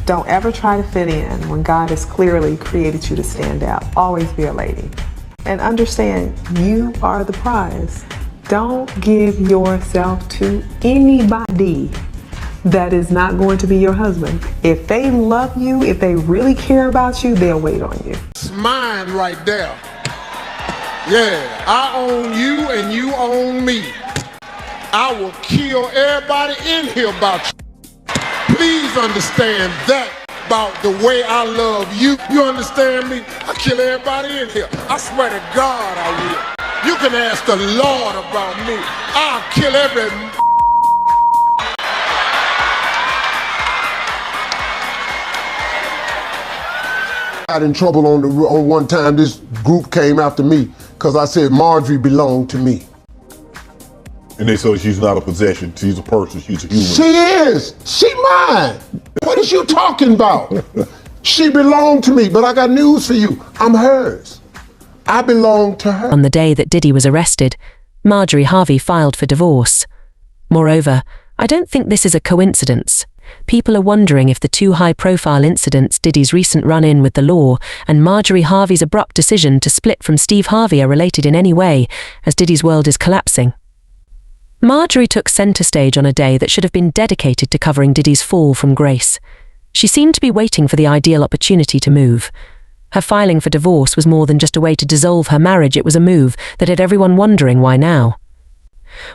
Don't ever try to fit in when God has clearly created you to stand out. Always be a lady. And understand, you are the prize. Don't give yourself to anybody that is not going to be your husband. If they love you, if they really care about you, they'll wait on you. It's mine right there. Yeah, I own you and you own me. I will kill everybody in here about you. Please understand that about the way I love you. You understand me? I kill everybody in here. I swear to God I will. You can ask the Lord about me. I'll kill every got in trouble on one time. This group came after me because I said Marjorie belonged to me. And they said she's not a possession, she's a person, she's a human. She is. She mine. What is you talking about? She belonged to me, but I got news for you. I'm hers. I belong to her. On the day that Diddy was arrested, Marjorie Harvey filed for divorce. Moreover, I don't think this is a coincidence. People are wondering if the two high-profile incidents, Diddy's recent run-in with the law and Marjorie Harvey's abrupt decision to split from Steve Harvey, are related in any way, as Diddy's world is collapsing. Marjorie took center stage on a day that should have been dedicated to covering Diddy's fall from grace. She seemed to be waiting for the ideal opportunity to move. Her filing for divorce was more than just a way to dissolve her marriage, it was a move that had everyone wondering why now.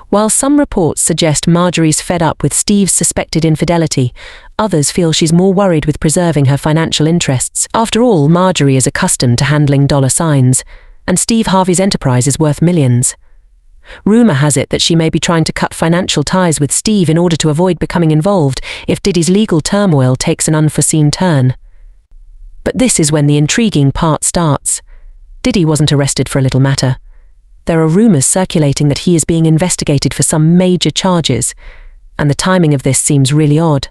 While some reports suggest Marjorie's fed up with Steve's suspected infidelity, others feel she's more worried with preserving her financial interests. After all, Marjorie is accustomed to handling dollar signs, and Steve Harvey's enterprise is worth millions. Rumor has it that she may be trying to cut financial ties with Steve in order to avoid becoming involved if Diddy's legal turmoil takes an unforeseen turn. But this is when the intriguing part starts. Diddy wasn't arrested for a little matter. There are rumors circulating that he is being investigated for some major charges, and the timing of this seems really odd.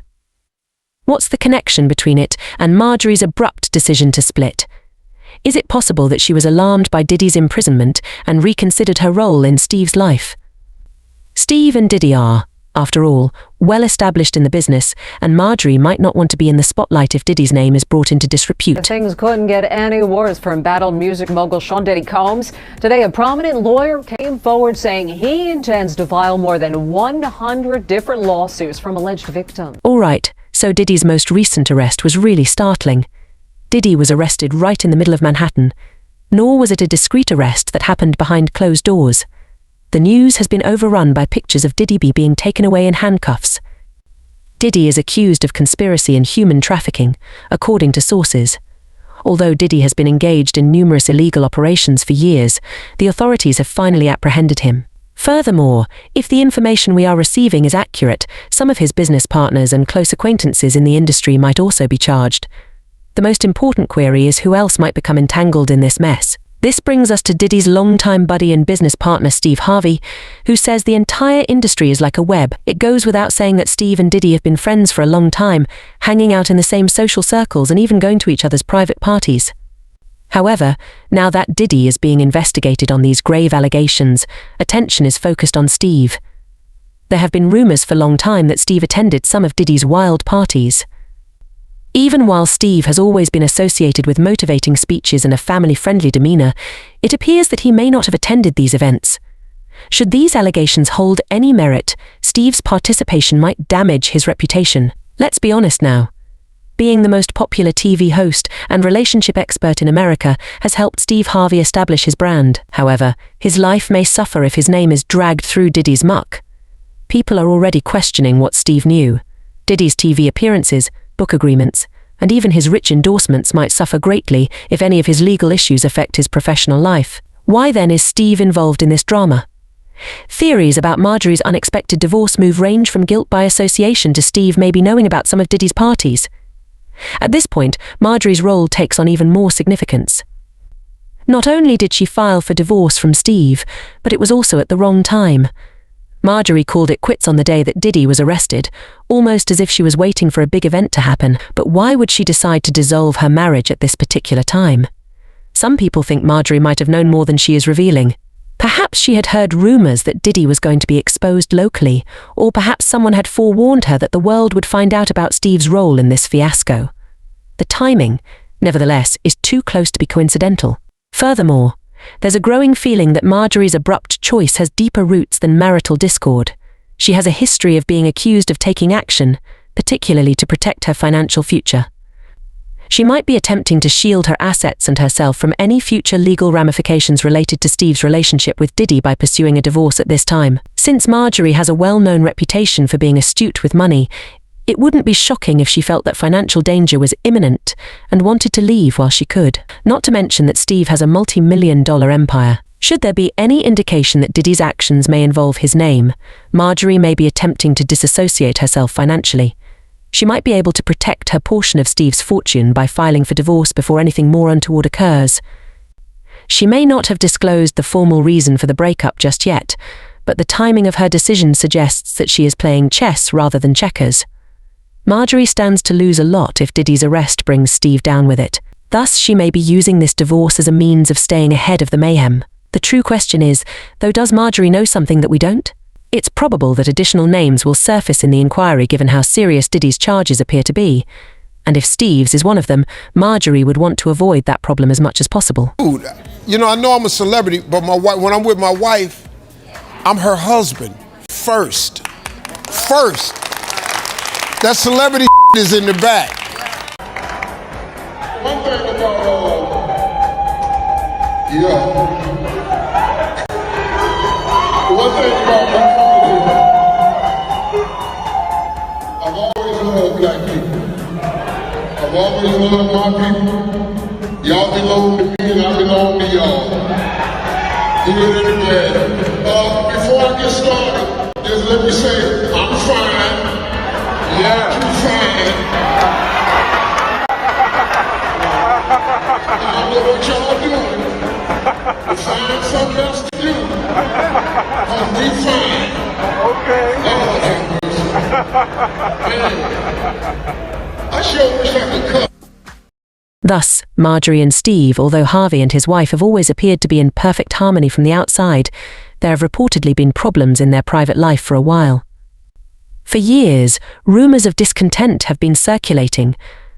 What's the connection between it and Marjorie's abrupt decision to split? Is it possible that she was alarmed by Diddy's imprisonment and reconsidered her role in Steve's life? Steve and Diddy are, after all, well established in the business, and Marjorie might not want to be in the spotlight if Diddy's name is brought into disrepute. Things couldn't get any worse for embattled music mogul Sean Diddy Combs. Today, a prominent lawyer came forward saying he intends to file more than 100 different lawsuits from alleged victims. All right, so Diddy's most recent arrest was really startling. Diddy was arrested right in the middle of Manhattan, nor was it a discreet arrest that happened behind closed doors. The news has been overrun by pictures of Diddy being taken away in handcuffs. Diddy is accused of conspiracy and human trafficking, according to sources. Although Diddy has been engaged in numerous illegal operations for years, the authorities have finally apprehended him. Furthermore, if the information we are receiving is accurate, some of his business partners and close acquaintances in the industry might also be charged. The most important query is who else might become entangled in this mess. This brings us to Diddy's longtime buddy and business partner Steve Harvey, who says the entire industry is like a web. It goes without saying that Steve and Diddy have been friends for a long time, hanging out in the same social circles and even going to each other's private parties. However, now that Diddy is being investigated on these grave allegations, attention is focused on Steve. There have been rumors for a long time that Steve attended some of Diddy's wild parties. Even while Steve has always been associated with motivating speeches and a family-friendly demeanor, it appears that he may not have attended these events. Should these allegations hold any merit, Steve's participation might damage his reputation. Let's be honest now. Being the most popular TV host and relationship expert in America has helped Steve Harvey establish his brand. However, his life may suffer if his name is dragged through Diddy's muck. People are already questioning what Steve knew. Diddy's TV appearances, book agreements, and even his rich endorsements might suffer greatly if any of his legal issues affect his professional life. Why then is Steve involved in this drama? Theories about Marjorie's unexpected divorce move range from guilt by association to Steve maybe knowing about some of Diddy's parties. At this point, Marjorie's role takes on even more significance. Not only did she file for divorce from Steve, but it was also at the wrong time. Marjorie called it quits on the day that Diddy was arrested, almost as if she was waiting for a big event to happen. But why would she decide to dissolve her marriage at this particular time? Some people think Marjorie might have known more than she is revealing. Perhaps she had heard rumours that Diddy was going to be exposed locally, or perhaps someone had forewarned her that the world would find out about Steve's role in this fiasco. The timing, nevertheless, is too close to be coincidental. Furthermore, there's a growing feeling that Marjorie's abrupt choice has deeper roots than marital discord. She has a history of being accused of taking action, particularly to protect her financial future. She might be attempting to shield her assets and herself from any future legal ramifications related to Steve's relationship with Diddy by pursuing a divorce at this time. Since Marjorie has a well-known reputation for being astute with money, it wouldn't be shocking if she felt that financial danger was imminent and wanted to leave while she could. Not to mention that Steve has a multi-million-dollar empire. Should there be any indication that Diddy's actions may involve his name, Marjorie may be attempting to disassociate herself financially. She might be able to protect her portion of Steve's fortune by filing for divorce before anything more untoward occurs. She may not have disclosed the formal reason for the breakup just yet, but the timing of her decision suggests that she is playing chess rather than checkers. Marjorie stands to lose a lot if Diddy's arrest brings Steve down with it. Thus, she may be using this divorce as a means of staying ahead of the mayhem. The true question is, though, does Marjorie know something that we don't? It's probable that additional names will surface in the inquiry given how serious Diddy's charges appear to be. And if Steve's is one of them, Marjorie would want to avoid that problem as much as possible. Dude, you know, I know I'm a celebrity, but when I'm with my wife, I'm her husband first. First. That celebrity is in the back. One thing about, one thing about I've always loved black people. I've always loved my people. Y'all belong to me and I belong to y'all. Good and bad. Before I get started, just let me say, I'm fine. Yeah, too fine. I don't know what y'all doing. But find something else to do. Cause we fine. Okay. Lord have mercy. Man, I sure wish I could cut. Thus, Marjorie and Steve, although Harvey and his wife have always appeared to be in perfect harmony from the outside, there have reportedly been problems in their private life for a while. For years, rumours of discontent have been circulating,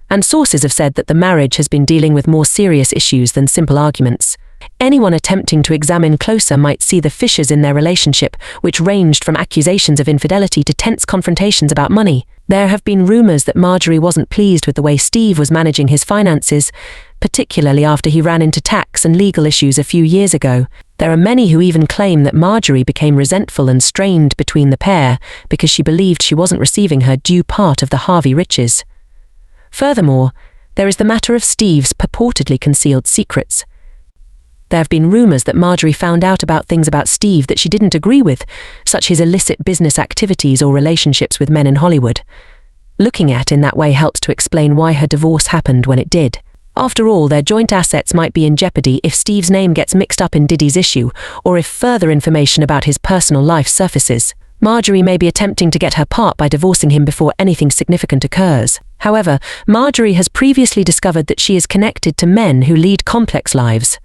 and sources have said that the marriage has been dealing with more serious issues than simple arguments. Anyone attempting to examine closer might see the fissures in their relationship, which ranged from accusations of infidelity to tense confrontations about money. There have been rumours that Marjorie wasn't pleased with the way Steve was managing his finances, particularly after he ran into tax and legal issues a few years ago. There are many who even claim that Marjorie became resentful and strained between the pair because she believed she wasn't receiving her due part of the Harvey riches. Furthermore, there is the matter of Steve's purportedly concealed secrets. There have been rumours that Marjorie found out about things about Steve that she didn't agree with, such as illicit business activities or relationships with men in Hollywood. Looking at in that way helps to explain why her divorce happened when it did. After all, their joint assets might be in jeopardy if Steve's name gets mixed up in Diddy's issue, or if further information about his personal life surfaces. Marjorie may be attempting to get her part by divorcing him before anything significant occurs. However, Marjorie has previously discovered that she is connected to men who lead complex lives.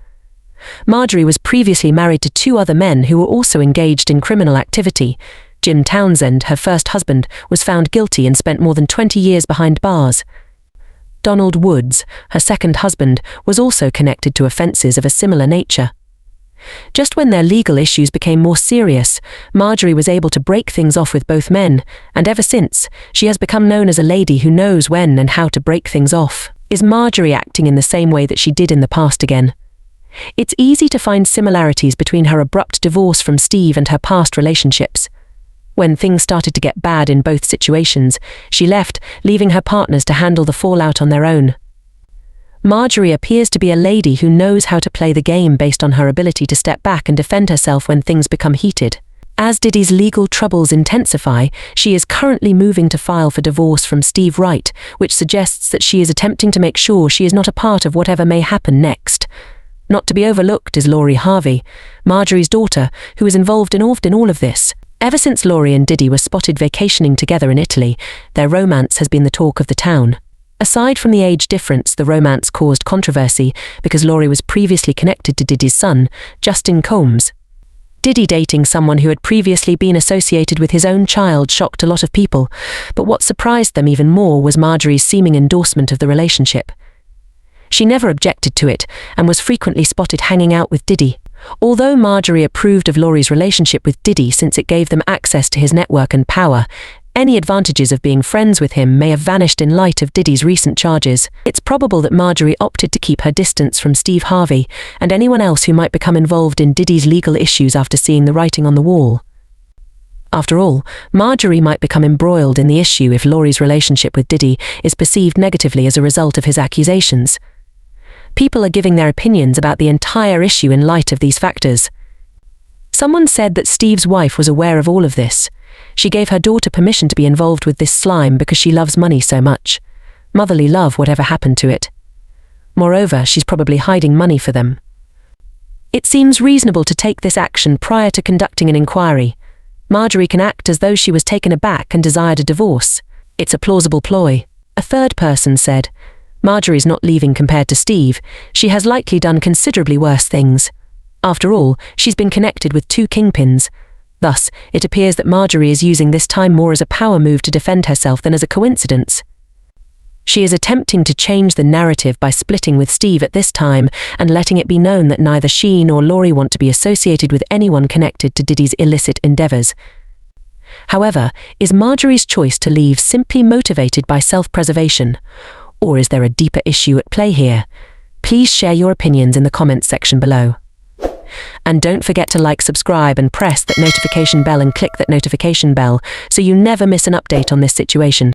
Marjorie was previously married to 2 other men who were also engaged in criminal activity. Jim Townsend, her first husband, was found guilty and spent more than 20 years behind bars. Donald Woods, her second husband, was also connected to offences of a similar nature. Just when their legal issues became more serious, Marjorie was able to break things off with both men, and ever since, she has become known as a lady who knows when and how to break things off. Is Marjorie acting in the same way that she did in the past again? It's easy to find similarities between her abrupt divorce from Steve and her past relationships. When things started to get bad in both situations, she left, leaving her partners to handle the fallout on their own. Marjorie appears to be a lady who knows how to play the game based on her ability to step back and defend herself when things become heated. As Diddy's legal troubles intensify, she is currently moving to file for divorce from Steve Wright, which suggests that she is attempting to make sure she is not a part of whatever may happen next. Not to be overlooked is Lori Harvey, Marjorie's daughter, who is involved in all of this. Ever since Lori and Diddy were spotted vacationing together in Italy, their romance has been the talk of the town. Aside from the age difference, the romance caused controversy because Lori was previously connected to Diddy's son, Justin Combs. Diddy dating someone who had previously been associated with his own child shocked a lot of people, but what surprised them even more was Marjorie's seeming endorsement of the relationship. She never objected to it and was frequently spotted hanging out with Diddy. Although Marjorie approved of Lori's relationship with Diddy since it gave them access to his network and power, any advantages of being friends with him may have vanished in light of Diddy's recent charges. It's probable that Marjorie opted to keep her distance from Steve Harvey and anyone else who might become involved in Diddy's legal issues after seeing the writing on the wall. After all, Marjorie might become embroiled in the issue if Lori's relationship with Diddy is perceived negatively as a result of his accusations. People are giving their opinions about the entire issue in light of these factors. Someone said that Steve's wife was aware of all of this. She gave her daughter permission to be involved with this slime because she loves money so much. Motherly love, whatever happened to it. Moreover, she's probably hiding money for them. It seems reasonable to take this action prior to conducting an inquiry. Marjorie can act as though she was taken aback and desired a divorce. It's a plausible ploy. A third person said, Marjorie's not leaving compared to Steve. She has likely done considerably worse things. After all, she's been connected with 2 kingpins. Thus, it appears that Marjorie is using this time more as a power move to defend herself than as a coincidence. She is attempting to change the narrative by splitting with Steve at this time and letting it be known that neither she nor Lori want to be associated with anyone connected to Diddy's illicit endeavors. However, is Marjorie's choice to leave simply motivated by self-preservation? Or is there a deeper issue at play here? Please share your opinions in the comments section below. And don't forget to like, subscribe and press that notification bell and click that notification bell so you never miss an update on this situation.